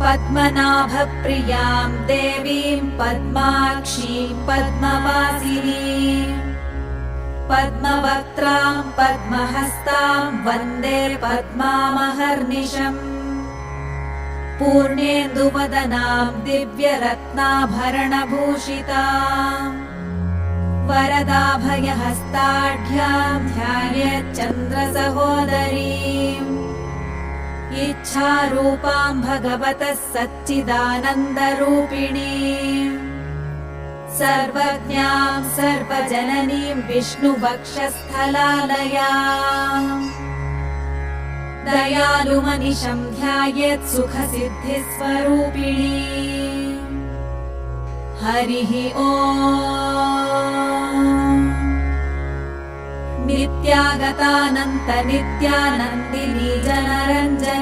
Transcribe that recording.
पद्मनाभप्रियां देवीं पद्माक्षीं पद्मवासिनीं पद्मवक्त्रां पद्महस्तां वन्दे पद्मामहर्निशम् पूर्णेन्दुवदनां दिव्यरत्नाभरणभूषितां वरदाभयहस्ताढ्यां ध्यायेच्चन्द्रसहोदरीम् इच्छारूपां भगवतः सच्चिदानन्दरूपिणीम् सर्वज्ञां सर्वजननीं विष्णुवक्षस्थलालयाम् दयालुमनिशं ध्यायेत् सुखसिद्धिस्वरूपिणीम् हरिः ओम्। नित्यागतानन्त नित्यानन्दिनी जनरञ्जनी